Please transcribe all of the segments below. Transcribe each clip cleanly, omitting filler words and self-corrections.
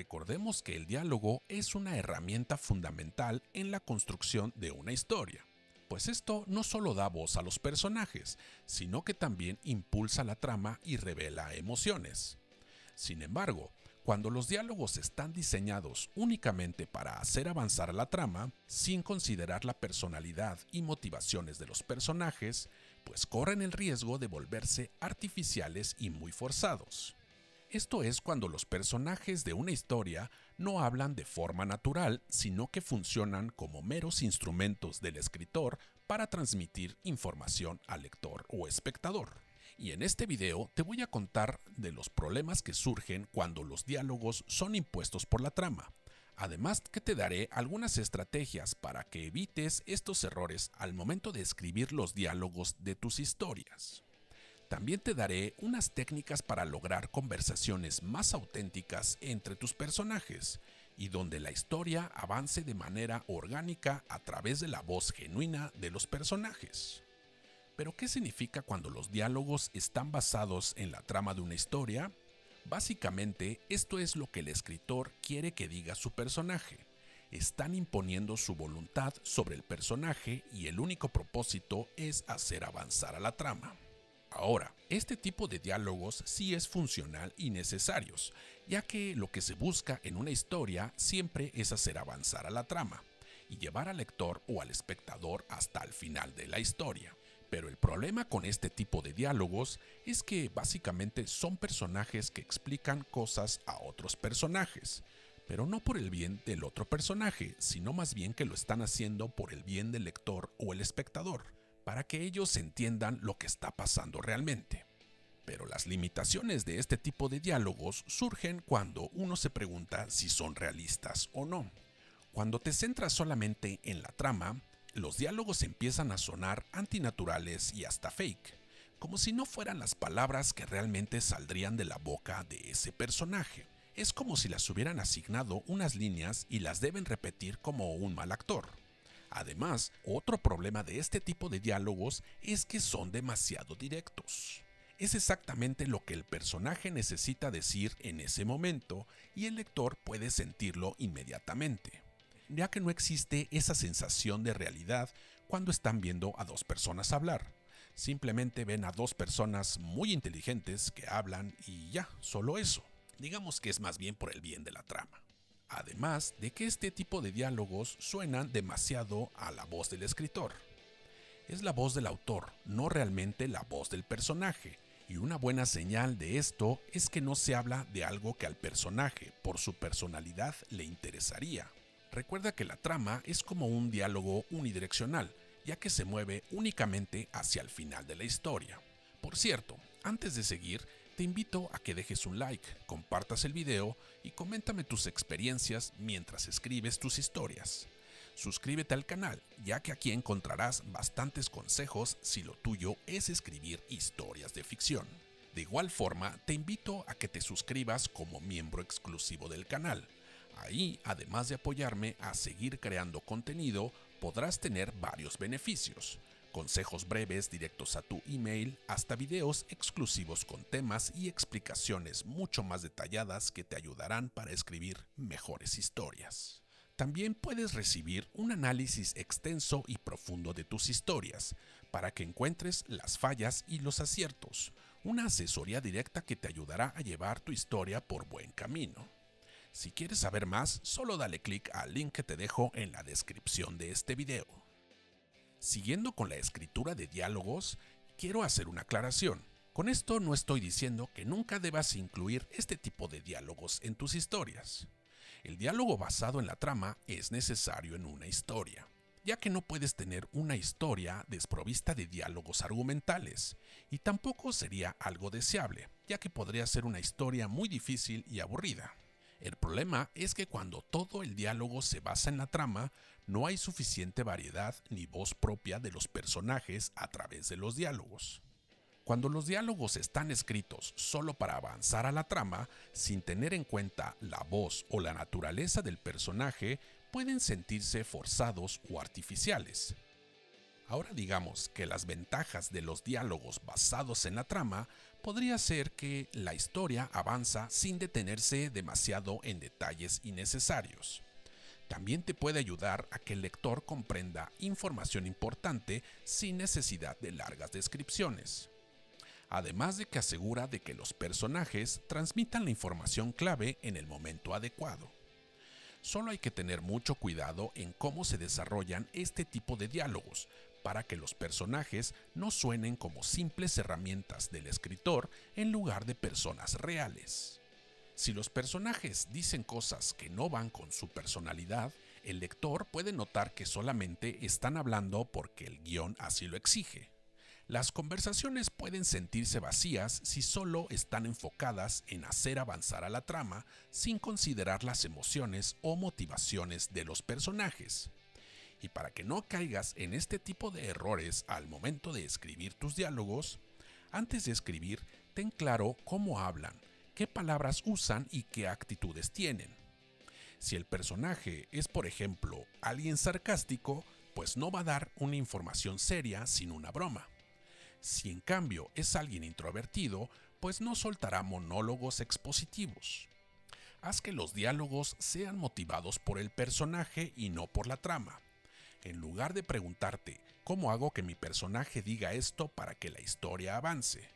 Recordemos que el diálogo es una herramienta fundamental en la construcción de una historia, pues esto no solo da voz a los personajes, sino que también impulsa la trama y revela emociones. Sin embargo, cuando los diálogos están diseñados únicamente para hacer avanzar la trama, sin considerar la personalidad y motivaciones de los personajes, pues corren el riesgo de volverse artificiales y muy forzados. Esto es cuando los personajes de una historia no hablan de forma natural, sino que funcionan como meros instrumentos del escritor para transmitir información al lector o espectador. Y en este video te voy a contar de los problemas que surgen cuando los diálogos son impuestos por la trama. Además que te daré algunas estrategias para que evites estos errores al momento de escribir los diálogos de tus historias. También te daré unas técnicas para lograr conversaciones más auténticas entre tus personajes y donde la historia avance de manera orgánica a través de la voz genuina de los personajes. ¿Pero qué significa cuando los diálogos están basados en la trama de una historia? Básicamente, esto es lo que el escritor quiere que diga su personaje. Están imponiendo su voluntad sobre el personaje y el único propósito es hacer avanzar a la trama. Ahora, este tipo de diálogos sí es funcional y necesarios, ya que lo que se busca en una historia siempre es hacer avanzar a la trama y llevar al lector o al espectador hasta el final de la historia. Pero el problema con este tipo de diálogos es que básicamente son personajes que explican cosas a otros personajes, pero no por el bien del otro personaje, sino más bien que lo están haciendo por el bien del lector o el espectador, para que ellos entiendan lo que está pasando realmente. Pero las limitaciones de este tipo de diálogos surgen cuando uno se pregunta si son realistas o no. Cuando te centras solamente en la trama, los diálogos empiezan a sonar antinaturales y hasta fake, como si no fueran las palabras que realmente saldrían de la boca de ese personaje. Es como si las hubieran asignado unas líneas y las deben repetir como un mal actor. Además, otro problema de este tipo de diálogos es que son demasiado directos. Es exactamente lo que el personaje necesita decir en ese momento y el lector puede sentirlo inmediatamente, ya que no existe esa sensación de realidad cuando están viendo a dos personas hablar. Simplemente ven a dos personas muy inteligentes que hablan y ya, solo eso. Digamos que es más bien por el bien de la trama. Además de que este tipo de diálogos suenan demasiado a la voz del escritor. Es la voz del autor, no realmente la voz del personaje, y una buena señal de esto es que no se habla de algo que al personaje, por su personalidad, le interesaría. Recuerda que la trama es como un diálogo unidireccional, ya que se mueve únicamente hacia el final de la historia. Por cierto, antes de seguir, te invito a que dejes un like, compartas el video y coméntame tus experiencias mientras escribes tus historias. Suscríbete al canal, ya que aquí encontrarás bastantes consejos si lo tuyo es escribir historias de ficción. De igual forma, te invito a que te suscribas como miembro exclusivo del canal. Ahí, además de apoyarme a seguir creando contenido, podrás tener varios beneficios. Consejos breves directos a tu email, hasta videos exclusivos con temas y explicaciones mucho más detalladas que te ayudarán para escribir mejores historias. También puedes recibir un análisis extenso y profundo de tus historias, para que encuentres las fallas y los aciertos, una asesoría directa que te ayudará a llevar tu historia por buen camino. Si quieres saber más, solo dale clic al link que te dejo en la descripción de este video. Siguiendo con la escritura de diálogos, quiero hacer una aclaración. Con esto no estoy diciendo que nunca debas incluir este tipo de diálogos en tus historias. El diálogo basado en la trama es necesario en una historia, ya que no puedes tener una historia desprovista de diálogos argumentales, y tampoco sería algo deseable, ya que podría ser una historia muy difícil y aburrida. El problema es que cuando todo el diálogo se basa en la trama, no hay suficiente variedad ni voz propia de los personajes a través de los diálogos. Cuando los diálogos están escritos solo para avanzar a la trama, sin tener en cuenta la voz o la naturaleza del personaje, pueden sentirse forzados o artificiales. Ahora digamos que las ventajas de los diálogos basados en la trama podría ser que la historia avanza sin detenerse demasiado en detalles innecesarios. También te puede ayudar a que el lector comprenda información importante sin necesidad de largas descripciones. Además de que asegura de que los personajes transmitan la información clave en el momento adecuado. Solo hay que tener mucho cuidado en cómo se desarrollan este tipo de diálogos, para que los personajes no suenen como simples herramientas del escritor en lugar de personas reales. Si los personajes dicen cosas que no van con su personalidad, el lector puede notar que solamente están hablando porque el guión así lo exige. Las conversaciones pueden sentirse vacías si solo están enfocadas en hacer avanzar a la trama sin considerar las emociones o motivaciones de los personajes. Y para que no caigas en este tipo de errores al momento de escribir tus diálogos, antes de escribir, ten claro cómo hablan, qué palabras usan y qué actitudes tienen. Si el personaje es, por ejemplo, alguien sarcástico, pues no va a dar una información seria sin una broma. Si en cambio es alguien introvertido, pues no soltará monólogos expositivos. Haz que los diálogos sean motivados por el personaje y no por la trama. En lugar de preguntarte, ¿cómo hago que mi personaje diga esto para que la historia avance?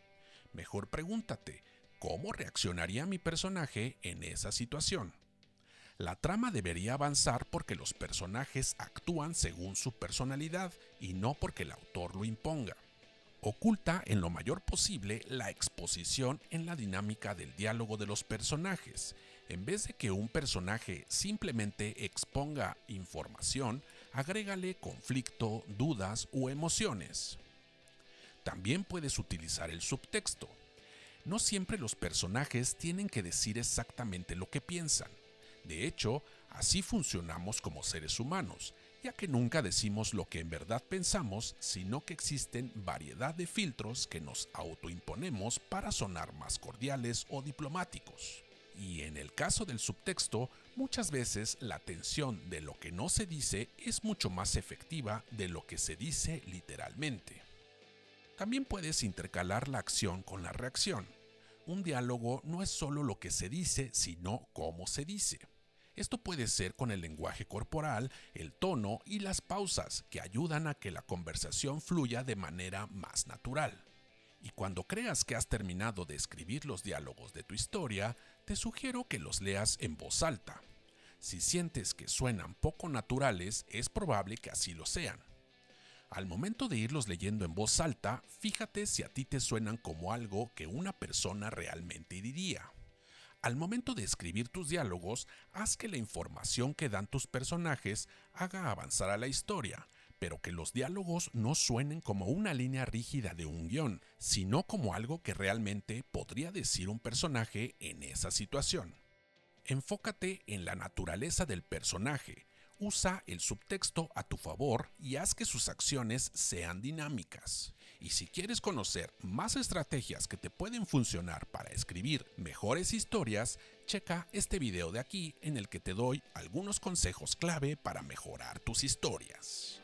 Mejor pregúntate, ¿cómo reaccionaría mi personaje en esa situación? La trama debería avanzar porque los personajes actúan según su personalidad y no porque el autor lo imponga. Oculta en lo mayor posible la exposición en la dinámica del diálogo de los personajes. En vez de que un personaje simplemente exponga información, agrégale conflicto, dudas o emociones. También puedes utilizar el subtexto. No siempre los personajes tienen que decir exactamente lo que piensan. De hecho, así funcionamos como seres humanos, ya que nunca decimos lo que en verdad pensamos, sino que existen variedad de filtros que nos autoimponemos para sonar más cordiales o diplomáticos. Y en el caso del subtexto, muchas veces la tensión de lo que no se dice es mucho más efectiva de lo que se dice literalmente. También puedes intercalar la acción con la reacción. Un diálogo no es solo lo que se dice, sino cómo se dice. Esto puede ser con el lenguaje corporal, el tono y las pausas que ayudan a que la conversación fluya de manera más natural. Y cuando creas que has terminado de escribir los diálogos de tu historia, te sugiero que los leas en voz alta. Si sientes que suenan poco naturales, es probable que así lo sean. Al momento de irlos leyendo en voz alta, fíjate si a ti te suenan como algo que una persona realmente diría. Al momento de escribir tus diálogos, haz que la información que dan tus personajes haga avanzar a la historia, pero que los diálogos no suenen como una línea rígida de un guión, sino como algo que realmente podría decir un personaje en esa situación. Enfócate en la naturaleza del personaje, usa el subtexto a tu favor y haz que sus acciones sean dinámicas. Y si quieres conocer más estrategias que te pueden funcionar para escribir mejores historias, checa este video de aquí en el que te doy algunos consejos clave para mejorar tus historias.